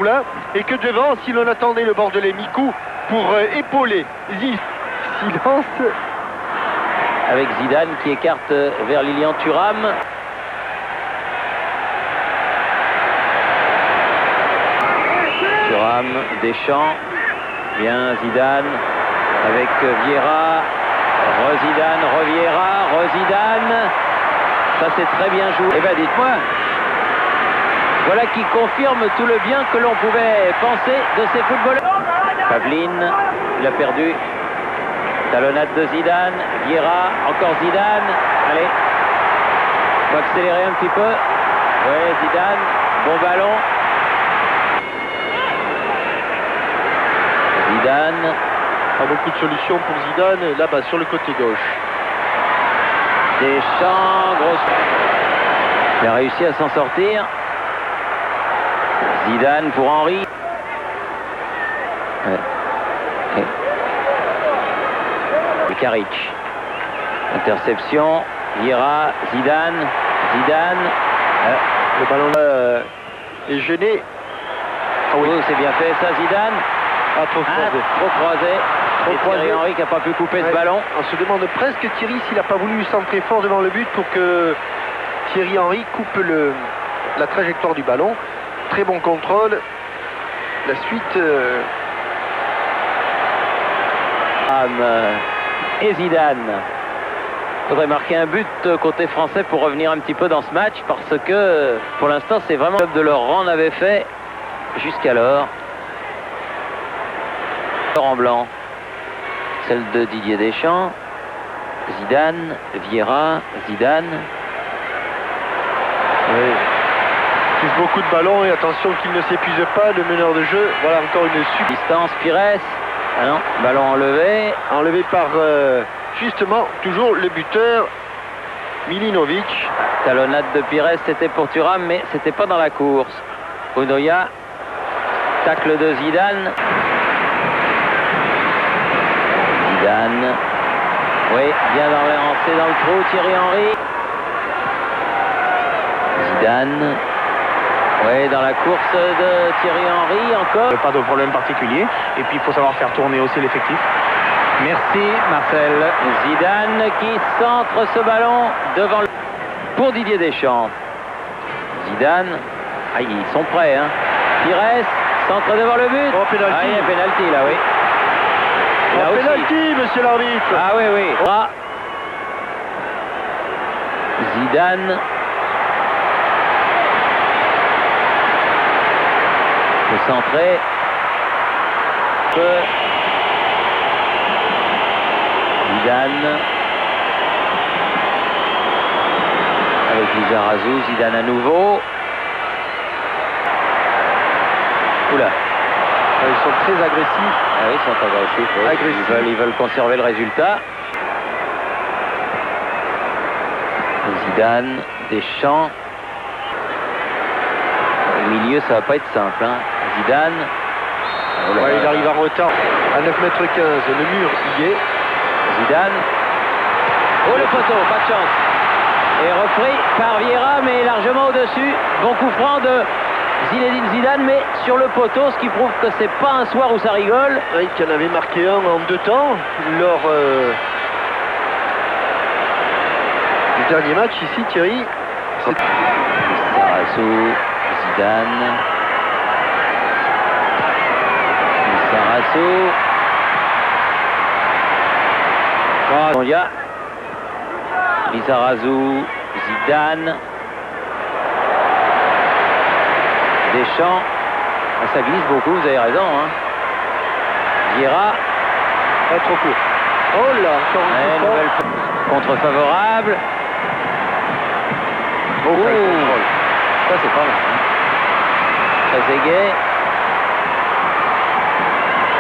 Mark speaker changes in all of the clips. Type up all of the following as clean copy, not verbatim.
Speaker 1: Roulin, et que devant, si l'on attendait le Bordelais Mikou pour épauler Silence.
Speaker 2: Avec Zidane qui écarte vers Lilian Thuram. Thuram, Deschamps, bien Zidane avec Vieira, Zidane, Vieira, Zidane. Ça c'est très bien joué. Eh bien dites-moi, voilà qui confirme tout le bien que l'on pouvait penser de ces footballeurs. Pavline, il a perdu. Talonnade de Zidane, Vieira, encore Zidane. Allez, on va accélérer un petit peu. Ouais, Zidane, bon ballon. Zidane.
Speaker 1: Pas beaucoup de solutions pour Zidane, là-bas sur le côté gauche.
Speaker 2: Deschamps, grosse. Il a réussi à s'en sortir. Zidane pour Henry. Ouais. Karic. Interception. Vieira, Zidane.
Speaker 1: Le ballon là est gêné.
Speaker 2: Ah oui, c'est bien fait ça, Zidane.
Speaker 1: Ah, trop croisé.
Speaker 2: Et Thierry Henry qui n'a pas pu couper ce ballon.
Speaker 1: On se demande presque Thierry s'il n'a pas voulu centrer fort devant le but pour que Thierry Henry coupe la trajectoire du ballon. Très bon contrôle. La suite.
Speaker 2: Et Zidane. Il faudrait marquer un but côté français pour revenir un petit peu dans ce match parce que pour l'instant c'est vraiment le club de leur rang n'avait fait jusqu'alors. En blanc, celle de Didier Deschamps, Zidane, Vieira, Zidane.
Speaker 1: Oui. Il touche beaucoup de ballons et attention qu'il ne s'épuise pas, le meneur de jeu. Voilà encore une
Speaker 2: distance, Pires. Ah non, ballon enlevé.
Speaker 1: Enlevé par justement toujours le buteur Milinovic.
Speaker 2: Talonnade de Pires, c'était pour Thuram, mais c'était pas dans la course. Ounoya, tacle de Zidane. Zidane. Oui, bien lancé dans le trou, Thierry Henry. Zidane. Oui, dans la course de Thierry Henry encore.
Speaker 3: Pas de problème particulier. Et puis il faut savoir faire tourner aussi l'effectif. Merci Marcel.
Speaker 2: Zidane qui centre ce ballon devant le... pour Didier Deschamps. Zidane. Ah, ils sont prêts, hein. Pires, centre devant le but.
Speaker 1: Oh, pénalty.
Speaker 2: Ah, il y a pénalty là, oui.
Speaker 1: Là aussi. Pénalty, monsieur l'arbitre.
Speaker 2: Ah oui, oui. Ah. Zidane. Centré. Zidane. Avec Lizarazu, Zidane à nouveau. Oula.
Speaker 1: Ils sont très agressifs.
Speaker 2: Ah oui, ils sont agressifs. Oui.
Speaker 1: Agressifs.
Speaker 2: Ils veulent conserver le résultat. Zidane, Deschamps. Au milieu, ça va pas être simple, hein. Zidane.
Speaker 1: Oh là, il arrive en retard à 9 m 15. Le mur y est.
Speaker 2: Zidane. Oh, le poteau, pas de chance. Et repris par Vieira, mais largement au-dessus. Bon coup franc de Zinedine Zidane, mais sur le poteau, ce qui prouve que c'est pas un soir où ça rigole.
Speaker 1: Oui, qu'il en avait marqué un en 2 temps lors du dernier match ici, Thierry.
Speaker 2: Sarassou, Zidane. Sarassou. Mondia. Lizarazu, Zidane. Deschamps. Ah, ça glisse beaucoup, vous avez raison. Hein. Vieira.
Speaker 1: Pas trop court. Oh là, encore une
Speaker 2: nouvelle contre favorable.
Speaker 1: Oh,
Speaker 2: ça c'est pas mal. Hein. Trezeguet.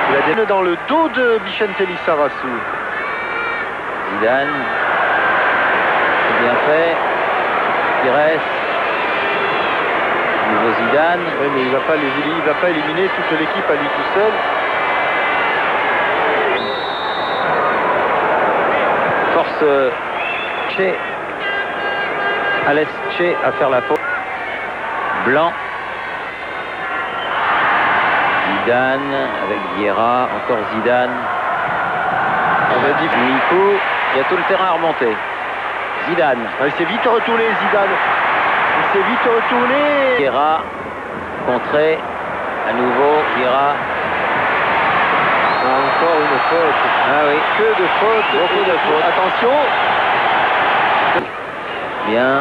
Speaker 1: Il a des dans le dos de Vicente Lizarazu.
Speaker 2: Zidane. C'est bien fait. Pires. Nouveau Zidane.
Speaker 1: Oui, mais il va pas éliminer toute l'équipe à lui tout seul.
Speaker 2: Force Che. Alès Che à faire la faute. Blanc. Zidane avec Vieira, encore Zidane. On a dit Mikou, il y a tout le terrain à remonter. Zidane.
Speaker 1: Il s'est vite retourné, Zidane. Il s'est vite retourné.
Speaker 2: Vieira, contré, à nouveau, Vieira.
Speaker 1: Encore une faute.
Speaker 2: Ah oui.
Speaker 1: Que de fautes.
Speaker 2: Beaucoup de fautes.
Speaker 1: Attention.
Speaker 2: Bien,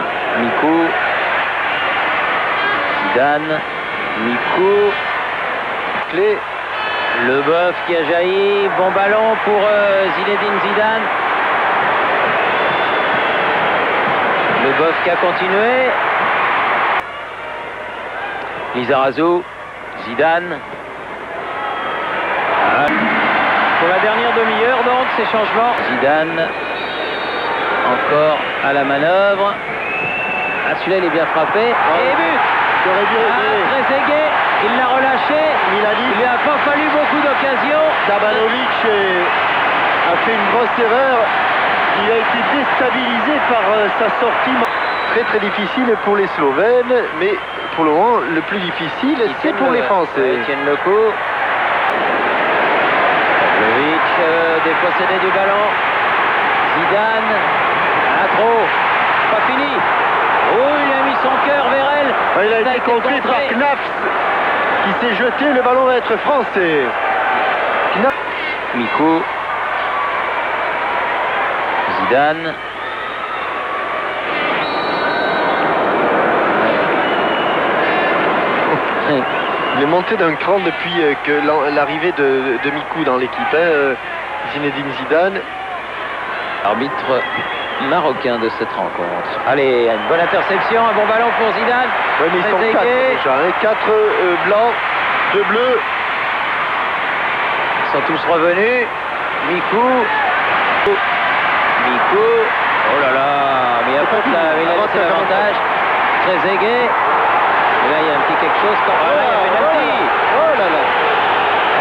Speaker 2: Mikou. Zidane. Mikou.
Speaker 1: Clé.
Speaker 2: Leboeuf qui a jailli. Bon ballon pour Zinedine Zidane. Leboeuf qui a continué. Lizarazu. Zidane. Pour la dernière demi-heure, donc, ces changements. Zidane, encore à la manœuvre. Ah, celui-là, il est bien frappé. Et but. Trezeguet, il l'a relâché. Il lui a pas fallu beaucoup d'occasions.
Speaker 1: Dabanovic a fait une grosse erreur. Il a été déstabilisé par sa sortie. Très très difficile pour les Slovènes, mais pour le moment, le plus difficile, c'est pour les Français.
Speaker 2: Ils tiennent le coup. Dépossédé du ballon. Zidane. Trop. Pas fini. Oh, il a mis son cœur vers elle.
Speaker 1: Il a été contré par Knaps qui s'est jeté. Le ballon va être français. Knaps.
Speaker 2: Mikou. Zidane.
Speaker 1: Il est monté d'un cran depuis que l'arrivée de Mikou dans l'équipe. Zinedine Zidane.
Speaker 2: Arbitre marocain de cette rencontre. Allez, une bonne interception, un bon ballon pour Zidane.
Speaker 1: Oui, mais ils sont 4 déjà. 4 blancs, 2 bleus.
Speaker 2: Ils sont tous revenus. Mikou. Mikou. Oh là là, mais il a faute là, il a laissé l'avantage. Trezeguet. Et là, il y a un petit quelque chose. Oh là, il y a penalty.
Speaker 1: Oh là là.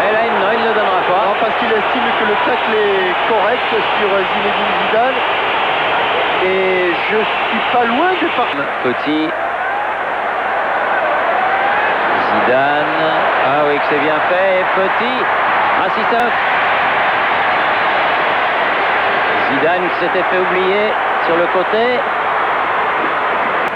Speaker 2: Et là, non, il ne le donnera pas.
Speaker 1: Non, parce qu'il estime que le tacle est correct sur Zinedine Zidane. Et je suis pas loin de partir.
Speaker 2: Petit. Zidane. Ah oui, que c'est bien fait. Petit. Assistov. Zidane qui s'était fait oublier sur le côté.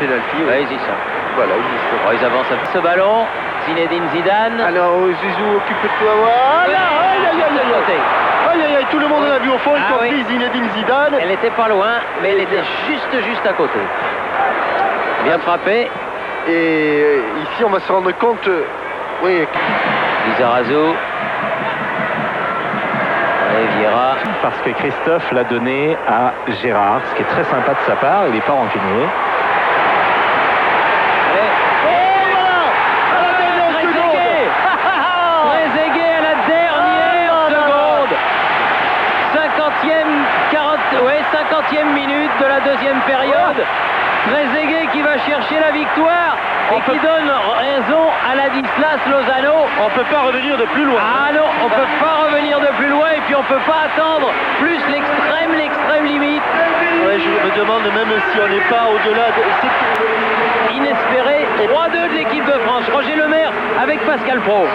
Speaker 1: Penalty.
Speaker 2: Ouais, ils y sont.
Speaker 1: Voilà, ils y sont.
Speaker 2: Oh, ils avancent un peu. Ce ballon. Zinedine Zidane.
Speaker 1: Alors, Zizou, occupe-toi. Voilà. Aïe, tout le monde l'a vu au fond, y compris Zinedine Zidane.
Speaker 2: Elle n'était pas loin, mais elle était juste à côté. Bien frappé.
Speaker 1: Et ici, on va se rendre compte. Oui.
Speaker 2: Lizarazu. Allez, Vieira.
Speaker 3: Parce que Christophe l'a donné à Gérard, ce qui est très sympa de sa part, il n'est pas rancunier.
Speaker 2: Trezeguet à la dernière seconde. 50e minute de la deuxième période. Trezeguet qui va chercher la victoire et qui donne raison à Ladislas Lozano.
Speaker 1: On ne peut pas revenir de plus loin.
Speaker 2: Ah non, on ne peut pas revenir de plus loin et puis on ne peut pas attendre plus l'extrême limite.
Speaker 1: Ouais, je me demande même si on n'est pas au-delà de...
Speaker 2: Inespéré, 3-2 de l'équipe de France. Roger Lemaire avec Pascal Pro.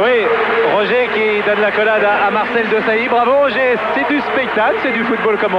Speaker 3: Oui, Roger qui donne la collade à Marcel Desailly. Bravo Roger, c'est du spectacle, c'est du football comme on